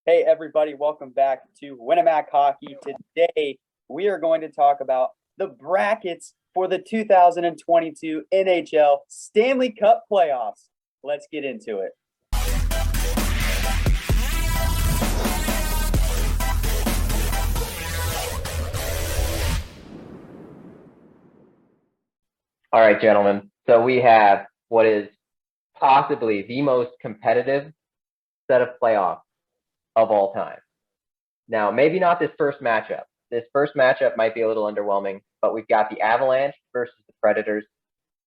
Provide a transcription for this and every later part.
Hey, everybody, welcome back to Winnemac Hockey. Today, we are going to talk about the brackets for the 2022 NHL Stanley Cup playoffs. Let's get into it. All right, gentlemen. So we have what is possibly the most competitive set of playoffs of all time. Now, maybe not this first matchup. This first matchup might be a little underwhelming, but we've got the Avalanche versus the Predators.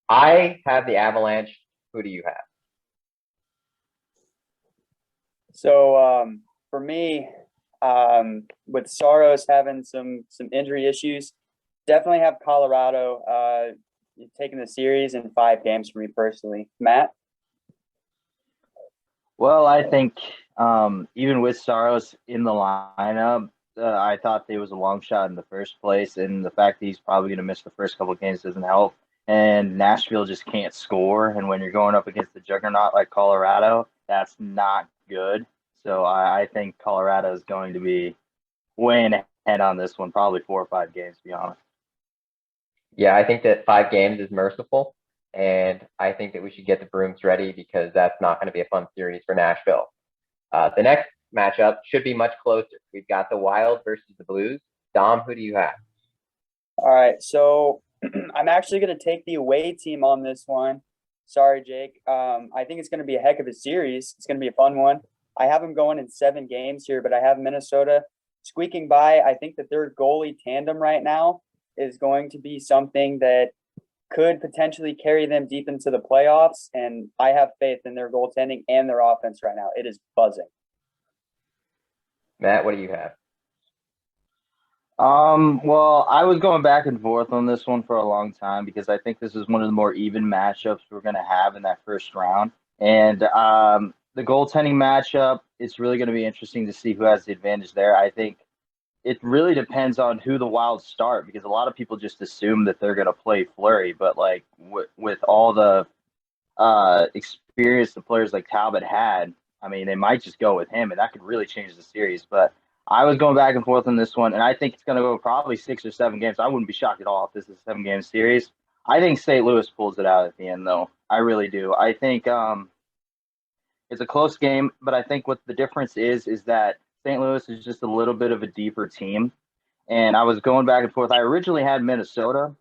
I have the Avalanche. Who do you have? So, for me, with Saros having some injury issues, definitely have Colorado taking the series in 5 games for me personally. Matt? Well, I think even with Saros in the lineup, I thought they was a long shot in the first place, and the fact that he's probably going to miss the first couple of games doesn't help. And Nashville just can't score, and when you're going up against the juggernaut like Colorado, that's not good. So I think Colorado is going to be way ahead on this one, probably 4 or 5 games, to be honest. Yeah, I think that 5 games is merciful, and I think that we should get the Bruins ready because that's not going to be a fun series for Nashville. The next matchup should be much closer. We've got the Wild versus the Blues. Dom, who do you have? All right, so I'm actually going to take the away team on this one. Sorry, Jake. I think it's going to be a heck of a series. It's going to be a fun one. I have them going in 7 games here, but I have Minnesota squeaking by. I think that their goalie tandem right now is going to be something that could potentially carry them deep into the playoffs, and I have faith in their goaltending and their offense right now. It is buzzing. Matt, what do you have? Well, I was going back and forth on this one for a long time because I think this is one of the more even matchups we're going to have in that first round. And the goaltending matchup, it's really going to be interesting to see who has the advantage there. I think it really depends on who the Wild start because a lot of people just assume that they're going to play Fleury, but like with all the experience the players like Talbot had, I mean, they might just go with him, and that could really change the series. But I was going back and forth on this one, and I think it's going to go probably 6 or 7 games. I wouldn't be shocked at all if this is a 7-game series. I think St. Louis pulls it out at the end, though. I really do. I think it's a close game, but I think what the difference is that St. Louis is just a little bit of a deeper team. And I was going back and forth. I originally had Minnesota,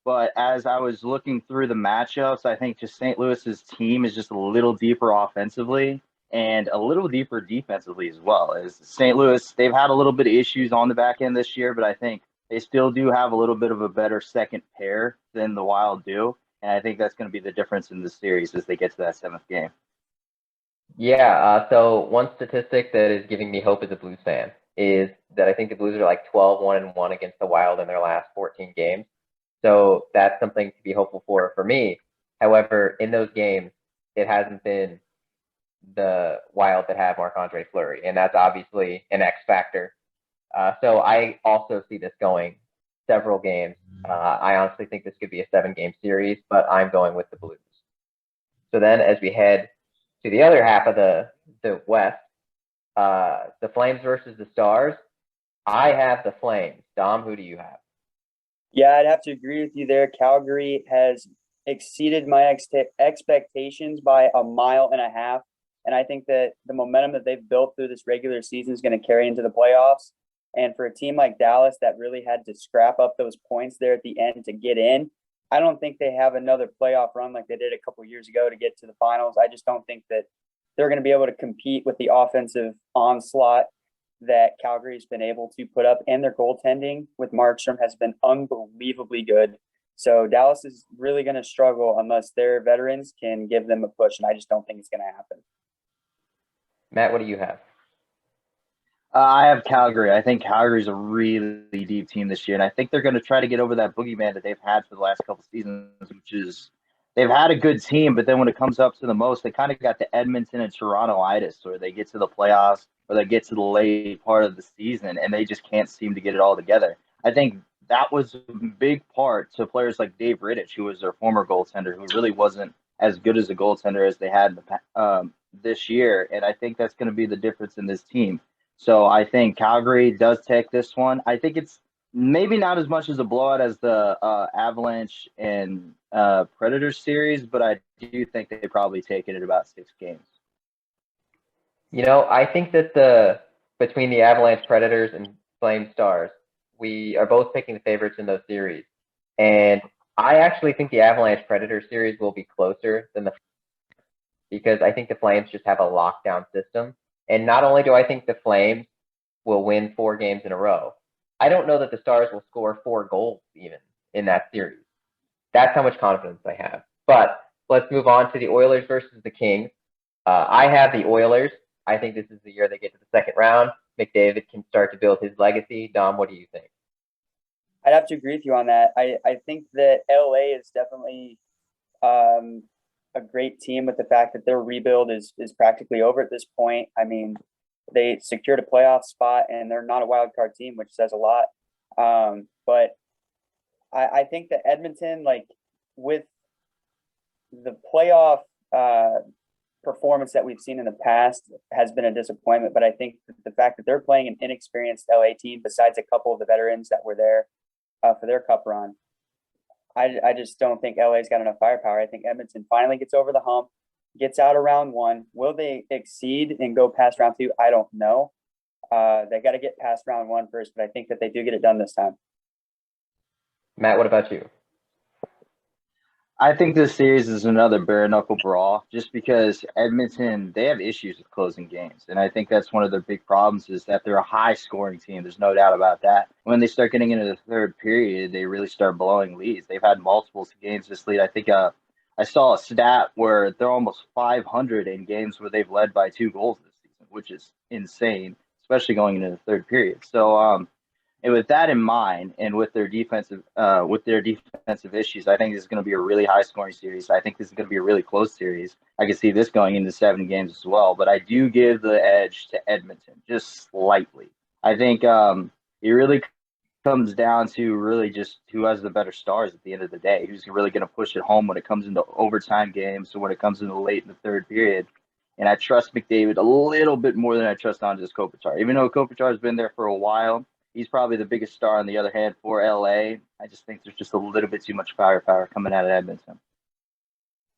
but as I was looking through the matchups, I think just St. Louis's team is just a little deeper offensively and a little deeper defensively as well. As St. Louis, they've had a little bit of issues on the back end this year, but I think they still do have a little bit of a better second pair than the Wild do. And I think that's going to be the difference in the series as they get to that 7th game. Yeah, so one statistic that is giving me hope as a Blues fan is that I think the Blues are like 12-1-1 against the Wild in their last 14 games. So that's something to be hopeful for me. However, in those games, it hasn't been the Wild that have Marc-Andre Fleury, and that's obviously an X factor. So I also see this going several games. I honestly think this could be a 7-game series, but I'm going with the Blues. So then as we head to the other half of the West, the Flames versus the Stars, I have the Flames. Dom, who do you have? Yeah, I'd have to agree with you there. Calgary has exceeded my expectations by 1.5 miles. And I think that the momentum that they've built through this regular season is going to carry into the playoffs. And for a team like Dallas that really had to scrap up those points there at the end to get in, I don't think they have another playoff run like they did a couple of years ago to get to the finals. I just don't think that they're going to be able to compete with the offensive onslaught that Calgary's been able to put up, and their goaltending with Markstrom has been unbelievably good. So Dallas is really going to struggle unless their veterans can give them a push, and I just don't think it's going to happen. Matt, what do you have? I have Calgary. I think Calgary's a really deep team this year, and I think they're going to try to get over that boogeyman that they've had for the last couple of seasons, which is they've had a good team, but then when it comes up to the most, they kind of got the Edmonton and Toronto-itis, where they get to the playoffs or they get to the late part of the season, and they just can't seem to get it all together. I think that was a big part to players like Dave Rittich, who was their former goaltender, who really wasn't as good as a goaltender as they had this year, and I think that's going to be the difference in this team. So I think Calgary does take this one. I think it's maybe not as much as a blowout as the Avalanche and Predators series, but I do think they probably take it at about 6 games. I think that between the Avalanche Predators and Flame Stars, we are both picking the favorites in those series. And I actually think the Avalanche Predator series will be closer than because I think the Flames just have a lockdown system. And not only do I think the Flames will win 4 games in a row, I don't know that the Stars will score 4 goals even in that series. That's how much confidence I have. But let's move on to the Oilers versus the Kings. I have the Oilers. I think this is the year they get to the second round. McDavid can start to build his legacy. Dom, what do you think? I'd have to agree with you on that. I think that LA is definitely a great team with the fact that their rebuild is practically over at this point. I mean, they secured a playoff spot and they're not a wild card team, which says a lot. But I think that Edmonton, like with the playoff performance that we've seen in the past, has been a disappointment. But I think the fact that they're playing an inexperienced LA team, besides a couple of the veterans that were there for their cup run, I just don't think LA's got enough firepower. I think Edmonton finally gets over the hump, gets out of round 1. Will they exceed and go past round 2? I don't know. They got to get past round 1 first, but I think that they do get it done this time. Matt, what about you? I think this series is another bare knuckle brawl just because Edmonton, they have issues with closing games. And I think that's one of their big problems is that they're a high scoring team. There's no doubt about that. When they start getting into the third period, they really start blowing leads. They've had multiple games this lead. I think I saw a stat where they're almost 500 in games where they've led by 2 goals this season, which is insane, especially going into the third period. So, and with that in mind, and with their defensive issues, I think this is going to be a really high scoring series. I think this is going to be a really close series. I can see this going into 7 games as well, but I do give the edge to Edmonton just slightly. I think it really comes down to really just who has the better stars at the end of the day. Who's really going to push it home when it comes into overtime games or when it comes into late in the third period. And I trust McDavid a little bit more than I trust Andrei Kopitar. Even though Kopitar has been there for a while, he's probably the biggest star. On the other hand, for LA, I just think there's just a little bit too much firepower coming out of Edmonton.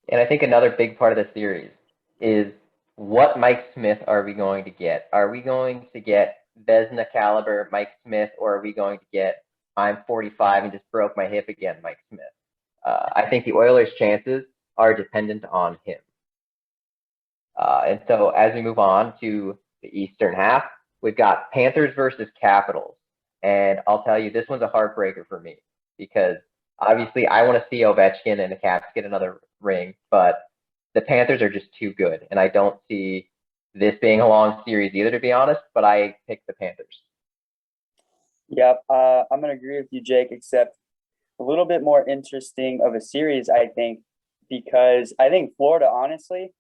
And I think another big part of the series is what Mike Smith are we going to get? Are we going to get Vezina caliber Mike Smith, or are we going to get I'm 45 and just broke my hip again Mike Smith? I think the Oilers' chances are dependent on him. And so as we move on to the Eastern half, we've got Panthers versus Capitals. And I'll tell you, this one's a heartbreaker for me because obviously I want to see Ovechkin and the Caps get another ring, but the Panthers are just too good. And I don't see this being a long series either, to be honest, but I pick the Panthers. Yep, I'm going to agree with you, Jake, except a little bit more interesting of a series, I think, because I think Florida, honestly,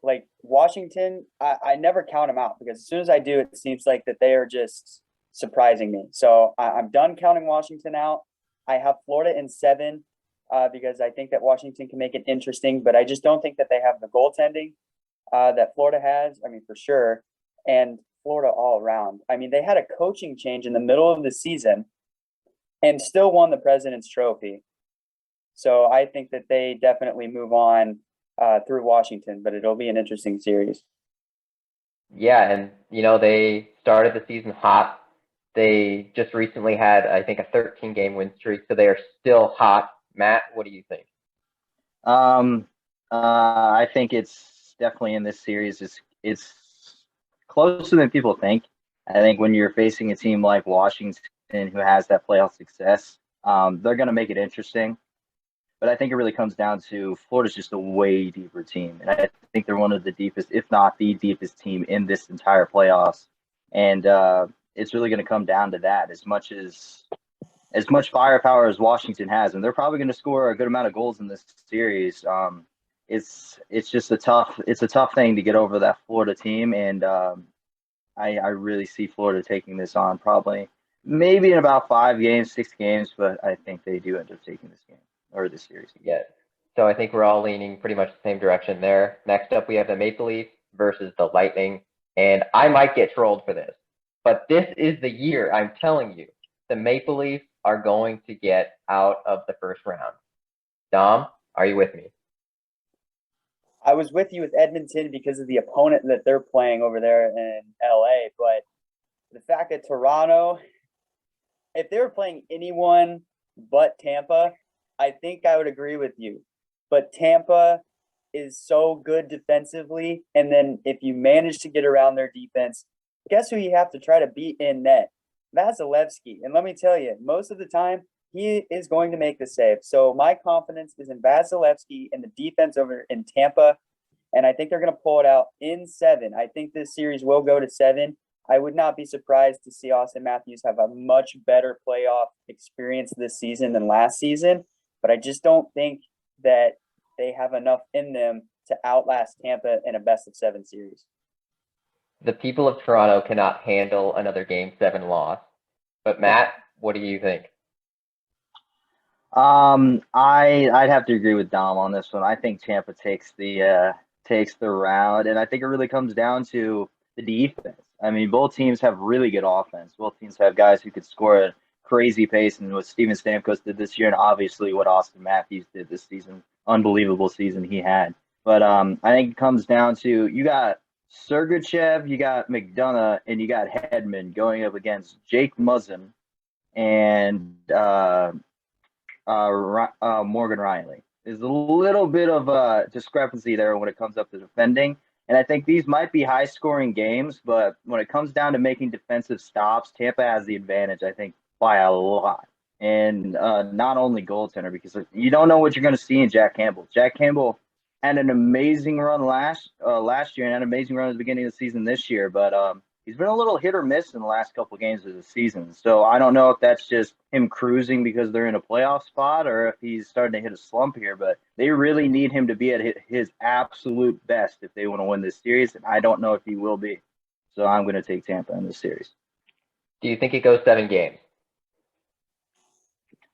like Washington, I never count them out because as soon as I do, it seems like that they are just surprising me. So I'm done counting Washington out. I have Florida in 7 because I think that Washington can make it interesting, but I just don't think that they have the goaltending that Florida has. I mean, for sure. And Florida all around. I mean, they had a coaching change in the middle of the season and still won the President's Trophy. So I think that they definitely move on through Washington, but it'll be an interesting series. Yeah, and they started the season hot. They just recently had, I think, a 13-game win streak, so they are still hot. Matt, what do you think? I think it's definitely in this series. It's closer than people think. I think when you're facing a team like Washington who has that playoff success, they're going to make it interesting. But I think it really comes down to Florida's just a way deeper team. And I think they're one of the deepest, if not the deepest team in this entire playoffs. And it's really going to come down to that. As much firepower as Washington has, and they're probably going to score a good amount of goals in this series. It's just a tough thing to get over that Florida team. And I really see Florida taking this on probably maybe in about 5 games, 6 games, but I think they do end up taking this game or this series. Yeah, So I think we're all leaning pretty much the same direction there. Next up, we have the Maple Leafs versus the Lightning. And I might get trolled for this, but this is the year, I'm telling you, the Maple Leafs are going to get out of the first round. Dom, are you with me? I was with you with Edmonton because of the opponent that they're playing over there in LA, but the fact that Toronto, if they were playing anyone but Tampa, I think I would agree with you. But Tampa is so good defensively, and then if you manage to get around their defense, guess who you have to try to beat in net? Vasilevsky. And let me tell you, most of the time, he is going to make the save. So my confidence is in Vasilevsky and the defense over in Tampa, and I think they're going to pull it out in 7. I think this series will go to 7. I would not be surprised to see Austin Matthews have a much better playoff experience this season than last season, but I just don't think that they have enough in them to outlast Tampa in a best-of-7 series. The people of Toronto cannot handle another Game 7 loss. But Matt, what do you think? I'd have to agree with Dom on this one. I think Tampa takes the round, and I think it really comes down to the defense. I mean, both teams have really good offense. Both teams have guys who could score at crazy pace, and what Steven Stamkos did this year, and obviously what Austin Matthews did this season, unbelievable season he had. But I think it comes down to you got Sergachev, you got McDonough, and you got Hedman going up against Jake Muzzin and Morgan Riley. There's a little bit of a discrepancy there when it comes up to defending. And I think these might be high-scoring games, but when it comes down to making defensive stops, Tampa has the advantage, I think, by a lot. And not only goaltender, because you don't know what you're going to see in Jack Campbell. Jack Campbell had an amazing run last year and had an amazing run at the beginning of the season this year, but he's been a little hit or miss in the last couple of games of the season. So I don't know if that's just him cruising because they're in a playoff spot or if he's starting to hit a slump here, but they really need him to be at his absolute best if they want to win this series, and I don't know if he will be. So I'm going to take Tampa in this series. Do you think it goes 7 games?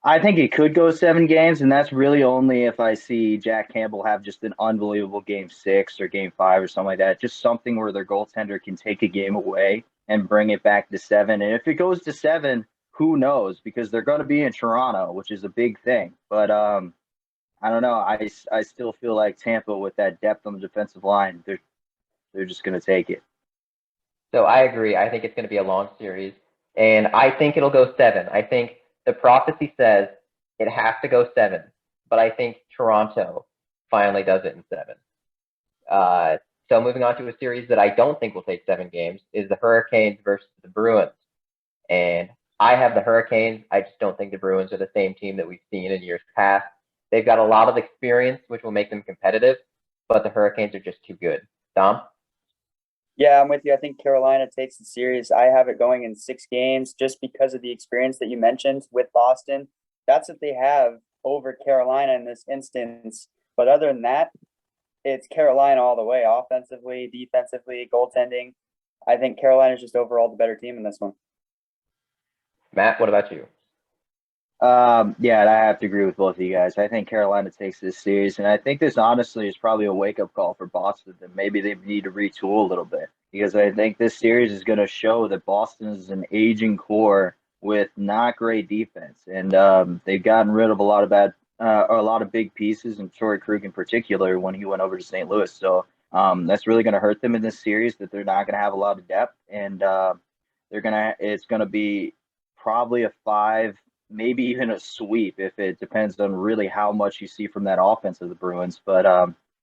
I think it could go 7 games, and that's really only if I see Jack Campbell have just an unbelievable Game 6 or Game 5 or something like that. Just something where their goaltender can take a game away and bring it back to 7. And if it goes to 7, who knows? Because they're going to be in Toronto, which is a big thing. But I don't know. I still feel like Tampa, with that depth on the defensive line, they're just going to take it. So I agree. I think it's going to be a long series, and I think it'll go 7. I think the prophecy says it has to go 7, but I think Toronto finally does it in 7. So moving on to a series that I don't think will take 7 games is the Hurricanes versus the Bruins. And I have the Hurricanes. I just don't think the Bruins are the same team that we've seen in years past. They've got a lot of experience, which will make them competitive, but the Hurricanes are just too good. Dom? Yeah, I'm with you. I think Carolina takes the series. I have it going in 6 games just because of the experience that you mentioned with Boston. That's what they have over Carolina in this instance. But other than that, it's Carolina all the way, offensively, defensively, goaltending. I think Carolina is just overall the better team in this one. Matt, what about you? Yeah, I have to agree with both of you guys. I think Carolina takes this series, and I think this honestly is probably a wake-up call for Boston that maybe they need to retool a little bit, because I think this series is going to show that Boston is an aging core with not great defense, and they've gotten rid of a lot of big pieces, and Torrey Krug in particular when he went over to St. Louis. So that's really going to hurt them in this series, that they're not going to have a lot of depth, and it's going to be probably a 5. Maybe even a sweep if it depends on really how much you see from that offense of the Bruins. But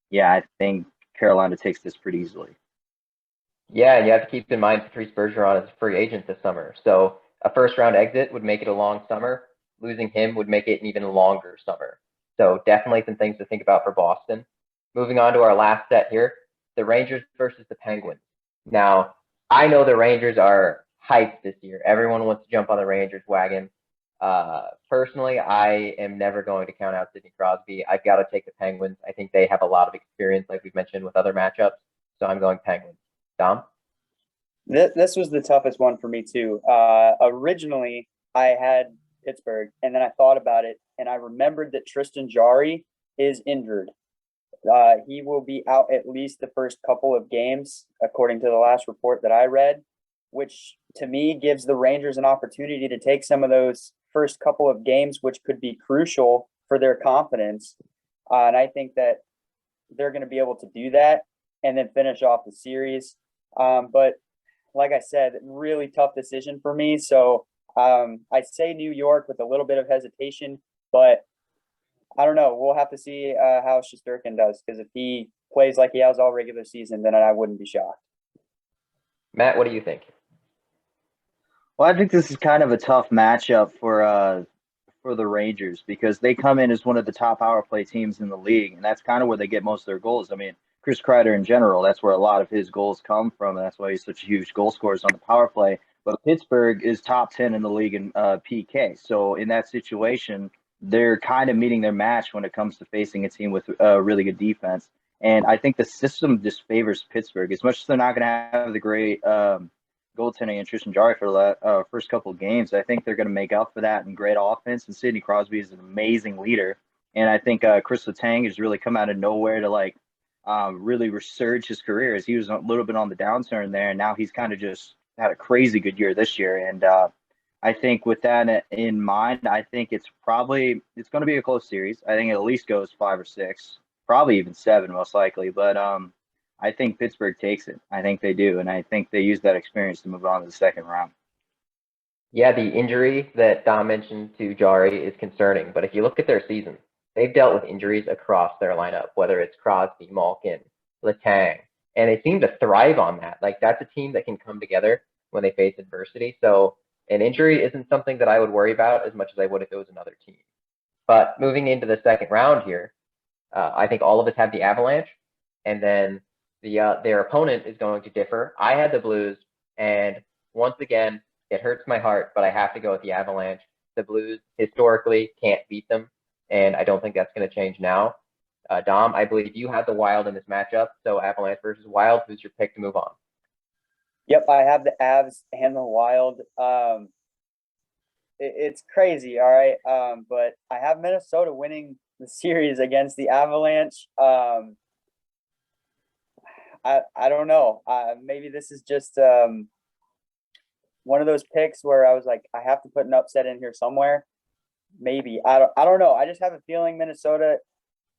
yeah, I think Carolina takes this pretty easily. Yeah, and you have to keep in mind Patrice Bergeron is a free agent this summer. So a first-round exit would make it a long summer. Losing him would make it an even longer summer. So definitely some things to think about for Boston. Moving on to our last set here, the Rangers versus the Penguins. Now, I know the Rangers are hyped this year. Everyone wants to jump on the Rangers wagon. Personally, I am never going to count out Sidney Crosby. I've got to take the Penguins. I think they have a lot of experience, like we've mentioned, with other matchups. So I'm going Penguins. Dom? This was the toughest one for me, too. Originally, I had Pittsburgh, and then I thought about it, and I remembered that Tristan Jarry is injured. He will be out at least the first couple of games, according to the last report that I read, which to me gives the Rangers an opportunity to take some of those first couple of games, which could be crucial for their confidence. And I think that they're going to be able to do that and then finish off the series. But like I said, really tough decision for me. So I say New York with a little bit of hesitation, but I don't know. We'll have to see how Shesterkin does, because if he plays like he has all regular season, then I wouldn't be shocked. Matt, what do you think? Well, I think this is kind of a tough matchup for the Rangers, because they come in as one of the top power play teams in the league, and that's kind of where they get most of their goals. I mean, Chris Kreider in general, that's where a lot of his goals come from, and that's why he's such a huge goal scorer on the power play. But Pittsburgh is top 10 in the league in PK. So in that situation, they're kind of meeting their match when it comes to facing a team with really good defense. And I think the system just favors Pittsburgh. As much as they're not going to have the great goaltending and Tristan Jarry for the first couple of games, I think they're going to make up for that in great offense. And Sidney Crosby is an amazing leader. And I think Chris Letang has really come out of nowhere to really resurge his career, as he was a little bit on the downturn there. And now he's kind of just had a crazy good year this year. And I think with that in mind, I think it's going to be a close series. I think it at least goes 5 or 6, probably even 7 most likely. But I think Pittsburgh takes it. I think they do. And I think they use that experience to move on to the second round. Yeah, the injury that Dom mentioned to Jari is concerning. But if you look at their season, they've dealt with injuries across their lineup, whether it's Crosby, Malkin, Letang, and they seem to thrive on that. Like, that's a team that can come together when they face adversity. So an injury isn't something that I would worry about as much as I would if it was another team. But moving into the second round here, I think all of us have the Avalanche, and then their opponent is going to differ. I had the Blues, and once again, it hurts my heart, but I have to go with the Avalanche. The Blues historically can't beat them, and I don't think that's going to change now. Dom, I believe you had the Wild in this matchup, so Avalanche versus Wild. Who's your pick to move on? Yep, I have the Avs and the Wild. It's crazy, all right. But I have Minnesota winning the series against the Avalanche. I don't know. Maybe this is just one of those picks where I was like, I have to put an upset in here somewhere. Maybe I don't know. I just have a feeling Minnesota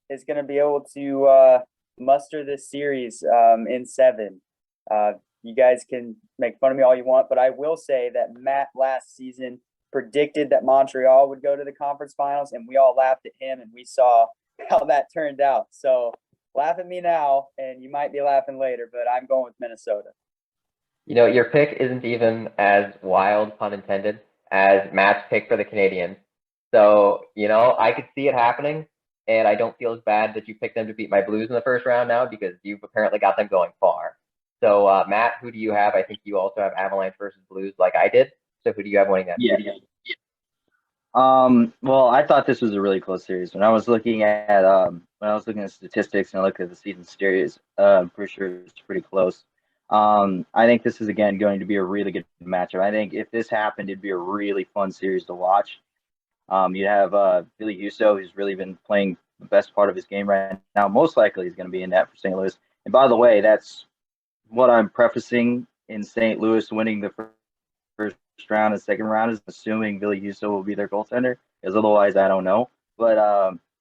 is going to be able to muster this series in 7. You guys can make fun of me all you want, but I will say that Matt last season predicted that Montreal would go to the conference finals, and we all laughed at him, and we saw how that turned out. So laugh at me now, and you might be laughing later, but I'm going with Minnesota. You know, your pick isn't even as wild, pun intended, as Matt's pick for the Canadiens. So, I could see it happening, and I don't feel as bad that you picked them to beat my Blues in the first round now, because you've apparently got them going far. So, Matt, who do you have? I think you also have Avalanche versus Blues like I did. So who do you have winning that? Yeah. Well, I thought this was a really close series. When I was looking at statistics and I looked at the season series, I'm pretty sure it's pretty close. I think this is again going to be a really good matchup. I think if this happened, it'd be a really fun series to watch. You'd have Billy Husso, who's really been playing the best part of his game right now. Most likely he's going to be in net for St. Louis. And by the way, that's what I'm prefacing in St. Louis winning the first round and second round is assuming Billy Husso will be their goaltender, because otherwise I don't know. But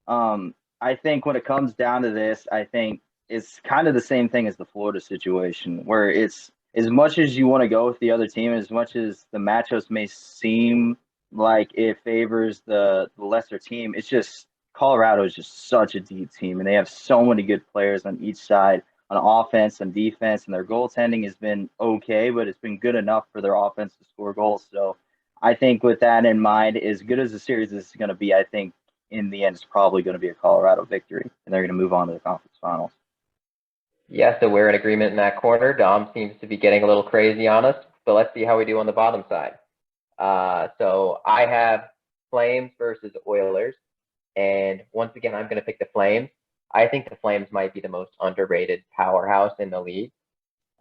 I think when it comes down to this, I think it's kind of the same thing as the Florida situation, where it's as much as you want to go with the other team, as much as the matchups may seem like it favors the lesser team, it's just Colorado is just such a deep team, and they have so many good players on each side, on offense and defense, and their goaltending has been okay, but it's been good enough for their offense to score goals. So I think with that in mind, as good as the series is going to be, I think in the end it's probably going to be a Colorado victory, and they're going to move on to the conference finals. Yeah, so we're in agreement in that corner. Dom seems to be getting a little crazy on us, but let's see how we do on the bottom side. So I have Flames versus Oilers, and once again, I'm going to pick the Flames. I think the Flames might be the most underrated powerhouse in the league.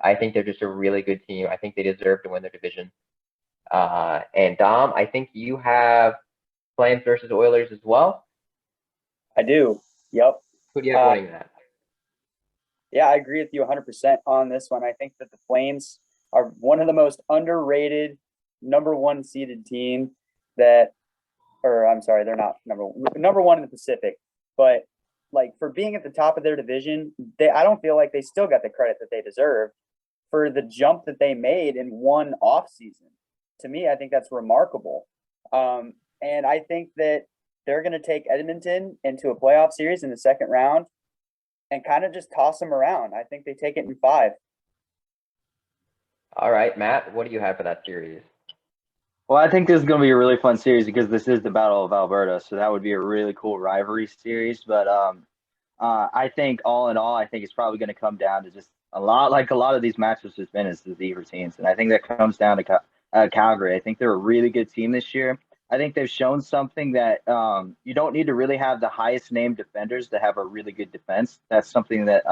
I think they're just a really good team. I think they deserve to win their division. And Dom, I think you have Flames versus Oilers as well. I do. Yep. Who do you have Uh, winning that? Yeah, I agree with you 100% on this one. I think that the Flames are one of the most underrated number one seeded team that, or I'm sorry, they're not number one in the Pacific, but like for being at the top of their division, I don't feel like they still got the credit that they deserve for the jump that they made in one off season. To me, I think that's remarkable. And I think that they're going to take Edmonton into a playoff series in the second round and kind of just toss them around. I think they take it in 5. All right, Matt, what do you have for that series? Well, I think this is going to be a really fun series because this is the Battle of Alberta, so that would be a really cool rivalry series. But I think all in all, I think it's probably going to come down to just a lot of these matchups has been is the Z routines, and I think that comes down to Calgary. I think they're a really good team this year. I think they've shown something that you don't need to really have the highest named defenders to have a really good defense. That's something that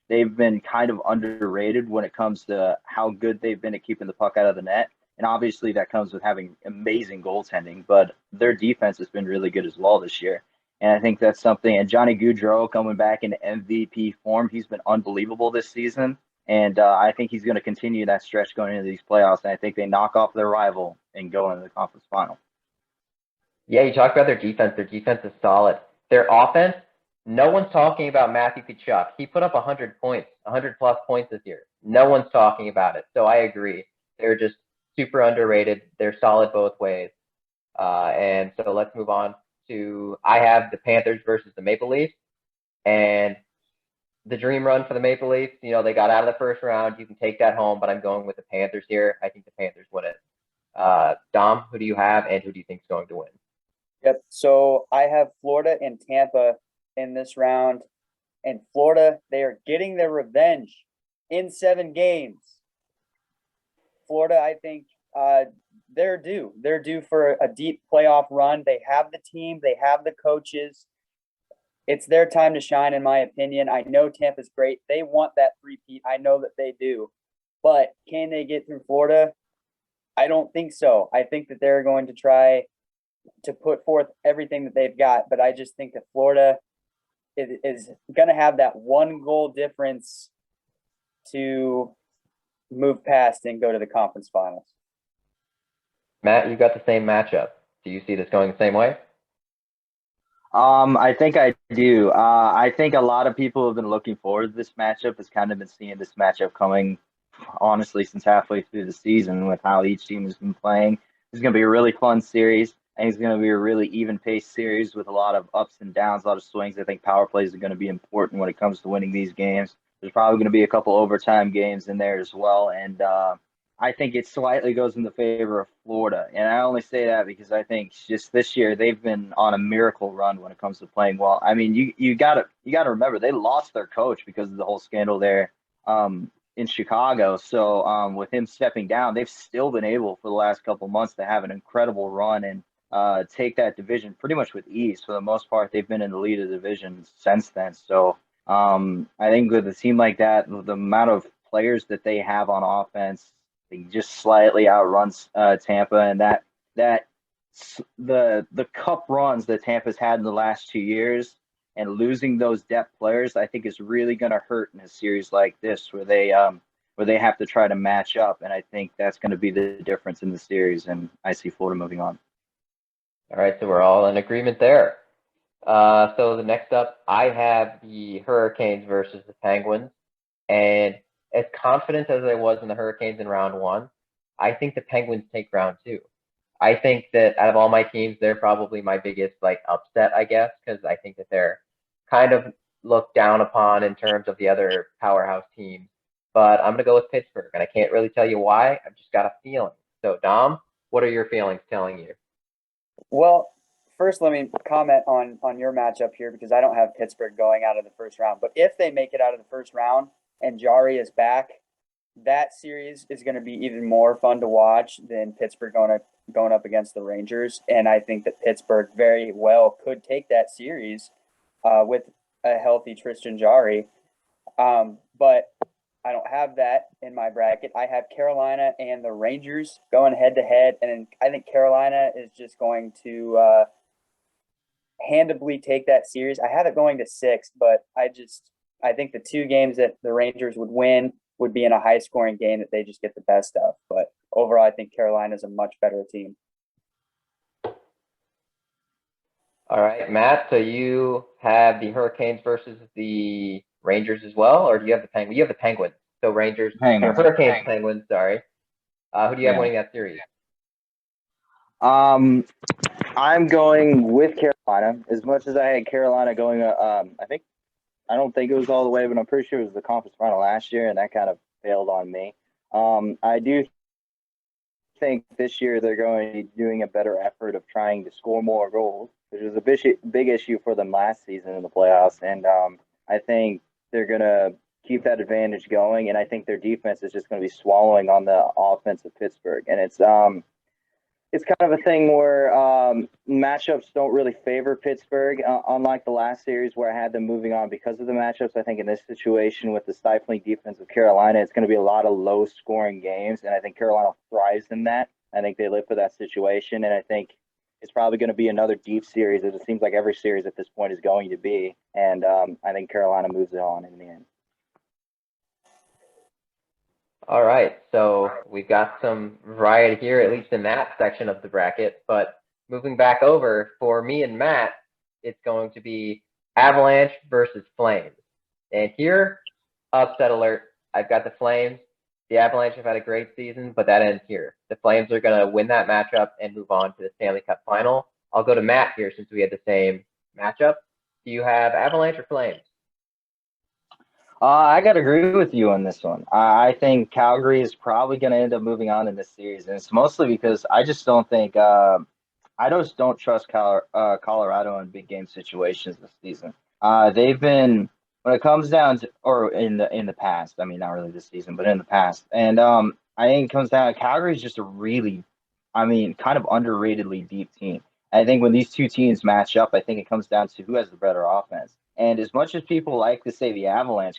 they've been kind of underrated when it comes to how good they've been at keeping the puck out of the net. And obviously that comes with having amazing goaltending, but their defense has been really good as well this year. And I think that's something. And Johnny Gaudreau coming back into MVP form, he's been unbelievable this season. And I think he's going to continue that stretch going into these playoffs. And I think they knock off their rival and go into the conference final. Yeah, you talk about their defense. Their defense is solid. Their offense, no one's talking about Matthew Tkachuk. He put up 100 points, 100-plus points this year. No one's talking about it. So I agree. They're just super underrated. They're solid both ways. And so let's move on to, I have the Panthers versus the Maple Leafs. And the dream run for the Maple Leafs, they got out of the first round. You can take that home, but I'm going with the Panthers here. I think the Panthers win it. Dom, who do you have, and who do you think is going to win? Yep. So I have Florida and Tampa in this round. And Florida, they are getting their revenge in 7 games. Florida, I think they're due. They're due for a deep playoff run. They have the team. They have the coaches. It's their time to shine, in my opinion. I know Tampa's great. They want that three-peat. I know that they do. But can they get through Florida? I don't think so. I think that they're going to try to put forth everything that they've got. But I just think that Florida is going to have that 1 goal difference to move past and go to the conference finals. Matt, you got the same matchup. Do you see this going the same way? I think I do. I think a lot of people have been looking forward to this matchup. Has kind of been seeing this matchup coming, honestly, since halfway through the season with how each team has been playing. It's going to be a really fun series. I think it's going to be a really even-paced series with a lot of ups and downs, a lot of swings. I think power plays are going to be important when it comes to winning these games. There's probably going to be a couple overtime games in there as well, and I think it slightly goes in the favor of Florida. And I only say that because I think just this year they've been on a miracle run when it comes to playing well. I mean, you gotta remember they lost their coach because of the whole scandal there in Chicago. So with him stepping down, they've still been able for the last couple months to have an incredible run and take that division pretty much with ease. For the most part, they've been in the lead of the division since then. So I think with a team like that, the amount of players that they have on offense, they just slightly outruns Tampa, and the cup runs that Tampa's had in the last 2 years, and losing those depth players, I think is really going to hurt in a series like this where they have to try to match up, and I think that's going to be the difference in the series. And I see Florida moving on. All right, so we're all in agreement there. So the next up, I have the Hurricanes versus the Penguins, and as confident as I was in the Hurricanes in round 1, I think the Penguins take round 2. I think that out of all my teams, they're probably my biggest upset, I guess, because I think that they're kind of looked down upon in terms of the other powerhouse teams. But I'm going to go with Pittsburgh, and I can't really tell you why. I've just got a feeling. So, Dom, what are your feelings telling you? Well, first, let me comment on your matchup here because I don't have Pittsburgh going out of the first round. But if they make it out of the first round and Jari is back, that series is going to be even more fun to watch than Pittsburgh going up against the Rangers. And I think that Pittsburgh very well could take that series with a healthy Tristan Jari. But I don't have that in my bracket. I have Carolina and the Rangers going head to head, and I think Carolina is just going to handedly take that series. I have it going to 6, but I think the 2 games that the Rangers would win would be in a high scoring game that they just get the best of. But overall, I think Carolina is a much better team. All right, Matt. So you have the Hurricanes versus the Rangers as well, or do you have the Penguins? You have the Penguins. So Rangers, Hurricanes, Penguins. Sorry. Who do you have winning that series? I'm going with Carolina. As much as I had Carolina going, I don't think it was all the way, but I'm pretty sure it was the conference final last year, and that kind of failed on me. I do think this year they're going to be doing a better effort of trying to score more goals, which was a big issue for them last season in the playoffs. And I think they're going to keep that advantage going, and I think their defense is just going to be swallowing on the offense of Pittsburgh. And it's kind of a thing where matchups don't really favor Pittsburgh, unlike the last series where I had them moving on because of the matchups. I think in this situation with the stifling defense of Carolina, it's going to be a lot of low-scoring games, and I think Carolina thrives in that. I think they live for that situation, and I think it's probably going to be another deep series, as it seems like every series at this point is going to be, and I think Carolina moves it on in the end. All right, so we've got some variety here, at least in that section of the bracket. But moving back over, for me and Matt, it's going to be Avalanche versus Flames. And here, upset alert, I've got the Flames. The Avalanche have had a great season, but that ends here. The Flames are going to win that matchup and move on to the Stanley Cup final. I'll go to Matt here since we had the same matchup. Do you have Avalanche or Flames? I got to agree with you on this one. I think Calgary is probably going to end up moving on in this series, and it's mostly because I just don't think I just don't trust Colorado in big game situations this season. They've been, when it comes down to, or in the past. I mean, not really this season, but in the past, and I think it comes down to Calgary is just a really, kind of underratedly deep team. I think when these two teams match up, I think it comes down to who has the better offense. And as much as people like to say the Avalanche,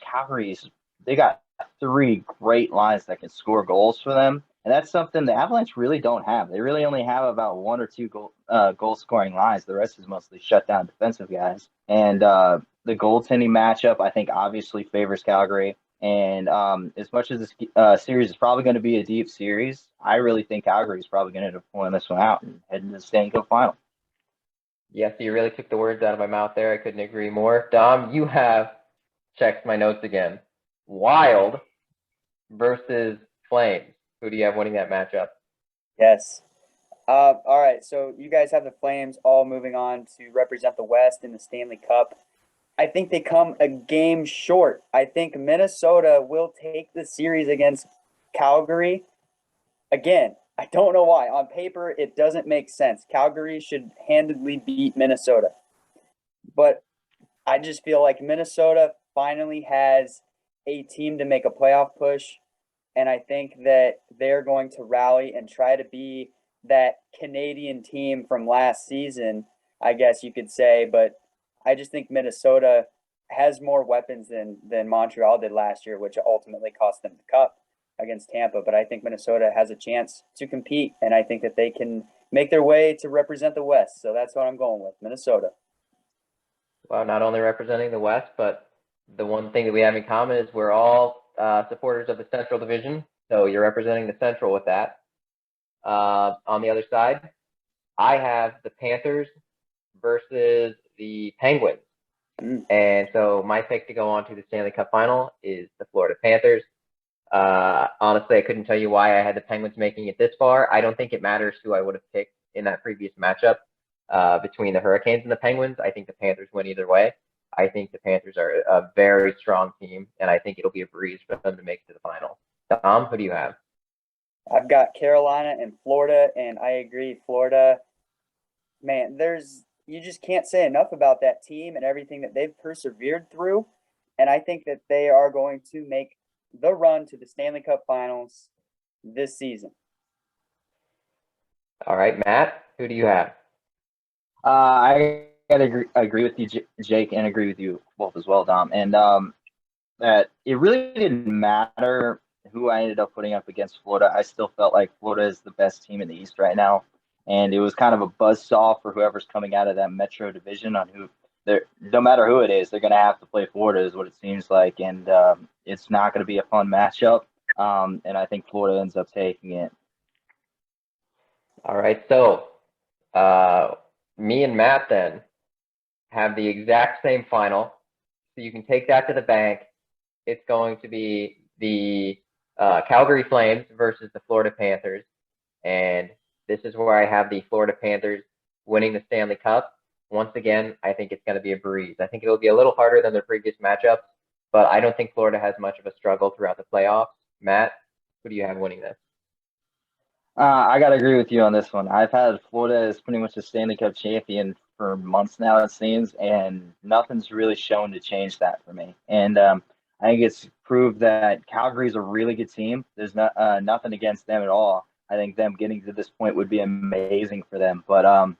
they got 3 great lines that can score goals for them. And that's something the Avalanche really don't have. They really only have about 1 or 2 goal scoring lines. The rest is mostly shut down defensive guys. And the goaltending matchup, I think, obviously favors Calgary. And as much as this series is probably going to be a deep series, I really think Calgary is probably going to end up pulling this one out and heading to the Stanley Cup final. Yes, you really took the words out of my mouth there. I couldn't agree more. Dom, you have checked my notes again. Wild versus Flames. Who do you have winning that matchup? Yes. All right. So you guys have the Flames all moving on to represent the West in the Stanley Cup. I think they come a game short. I think Minnesota will take the series against Calgary. Again, I don't know why. On paper, it doesn't make sense. Calgary should handedly beat Minnesota. But I just feel like Minnesota finally has a team to make a playoff push. And I think that they're going to rally and try to be that Canadian team from last season, I guess you could say. But I just think Minnesota has more weapons than Montreal did last year, which ultimately cost them the cup against Tampa. But I think Minnesota has a chance to compete, and I think that they can make their way to represent the West. So that's what I'm going with, Minnesota. Well, not only representing the West, but the one thing that we have in common is we're all supporters of the Central Division. So you're representing the Central with that. On the other side, I have the Panthers versus the Penguins. And so my pick to go on to the Stanley Cup final is the Florida Panthers. Honestly, I couldn't tell you why I had the Penguins making it this far. I don't think it matters who I would have picked in that previous matchup between the Hurricanes and the Penguins. I think the Panthers win either way. I think the Panthers are a very strong team, and I think it'll be a breeze for them to make it to the final. Tom, who do you have? I've got Carolina and Florida, and I agree. Florida, man, you just can't say enough about that team and everything that they've persevered through. And I think that they are going to make the run to the Stanley Cup Finals this season. All right, Matt, who do you have? I gotta agree with you, Jake, and agree with you both as well, Dom. And that it really didn't matter who I ended up putting up against Florida. I still felt like Florida is the best team in the East right now. and it was kind of a buzzsaw for whoever's coming out of that Metro division on who they're. No matter who it is, they're going to have to play Florida, is what it seems like, and it's not going to be a fun matchup. And I think Florida ends up taking it. All right, so me and Matt then have the exact same final, so you can take that to the bank. It's going to be the Calgary Flames versus the Florida Panthers, and this is where I have the Florida Panthers winning the Stanley Cup. Once again, I think it's going to be a breeze. I think it'll be a little harder than their previous matchups, but I don't think Florida has much of a struggle throughout the playoffs. Matt, who do you have winning this? I got to agree with you on this one. I've had Florida as pretty much a Stanley Cup champion for months now, it seems, and nothing's really shown to change that for me. And I think it's proved that Calgary's a really good team. There's nothing against them at all. I think them getting to this point would be amazing for them. But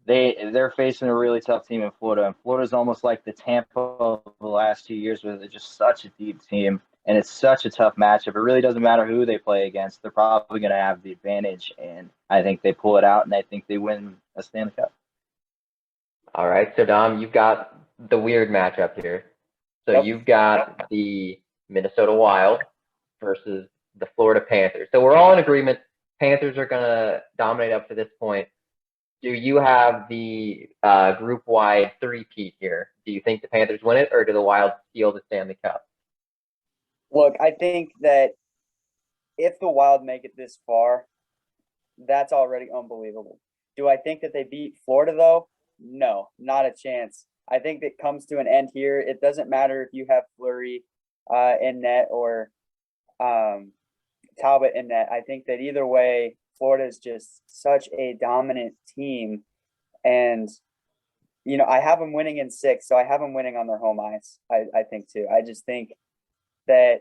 they're facing a really tough team in Florida, and Florida's almost like the Tampa of the last 2 years, where they're just such a deep team. And it's such a tough matchup. It really doesn't matter who they play against. They're probably going to have the advantage, and I think they pull it out, and I think they win a Stanley Cup. All right, so Dom, you've got the weird matchup here. So Yep. You've got the Minnesota Wild versus the Florida Panthers. So we're all in agreement. Panthers are going to dominate up to this point. Do you have the group-wide three-peat here? Do you think the Panthers win it, or do the Wild steal the Stanley Cup? Look, I think that if the Wild make it this far, that's already unbelievable. Do I think that they beat Florida, though? No, not a chance. I think it comes to an end here. It doesn't matter if you have Fleury in net or Talbot in net. I think that either way, Florida is just such a dominant team. And, I have them winning in 6, so I have them winning on their home ice, I think, too. I just think that,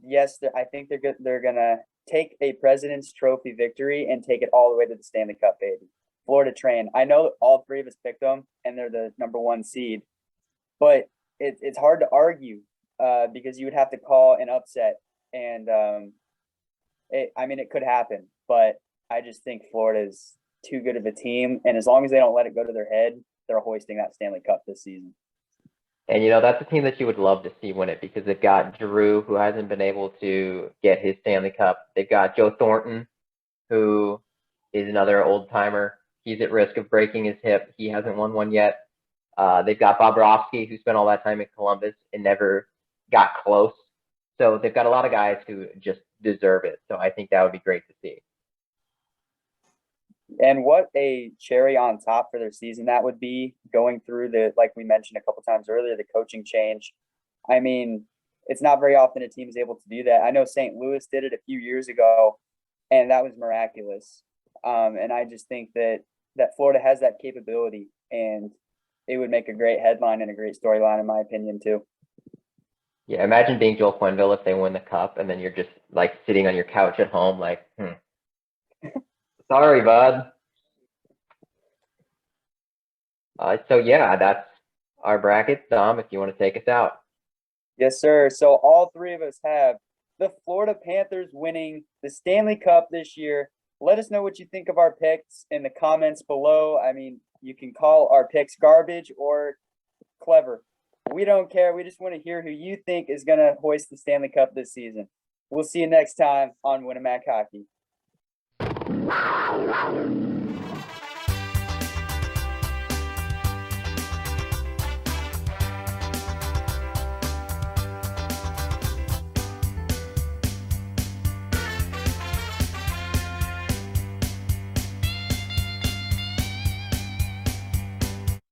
yes, I think they're going to take a President's Trophy victory and take it all the way to the Stanley Cup, baby. Florida train. I know all three of us picked them, and they're the number 1 seed, but it's hard to argue because you would have to call an upset, and it could happen, but I just think Florida is too good of a team, and as long as they don't let it go to their head, they're hoisting that Stanley Cup this season. And, that's a team that you would love to see win it because they've got Giroux, who hasn't been able to get his Stanley Cup. They've got Joe Thornton, who is another old-timer. He's at risk of breaking his hip. He hasn't won one yet. They've got Bobrovsky, who spent all that time in Columbus and never got close. So they've got a lot of guys who just deserve it. So I think that would be great to see. And what a cherry on top for their season that would be, going through like we mentioned a couple times earlier, the coaching change. I mean, it's not very often a team is able to do that. I know St. Louis did it a few years ago, and that was miraculous. And I just think that Florida has that capability, and it would make a great headline and a great storyline, in my opinion, too. Yeah, imagine being Joel Quenneville if they win the cup, and then you're just like sitting on your couch at home, like, sorry, bud. So yeah, that's our bracket. Dom, if you want to take us out. Yes, sir. So all three of us have the Florida Panthers winning the Stanley Cup this year. Let us know what you think of our picks in the comments below. I mean, you can call our picks garbage or clever. We don't care. We just want to hear who you think is going to hoist the Stanley Cup this season. We'll see you next time on Winnemac Hockey.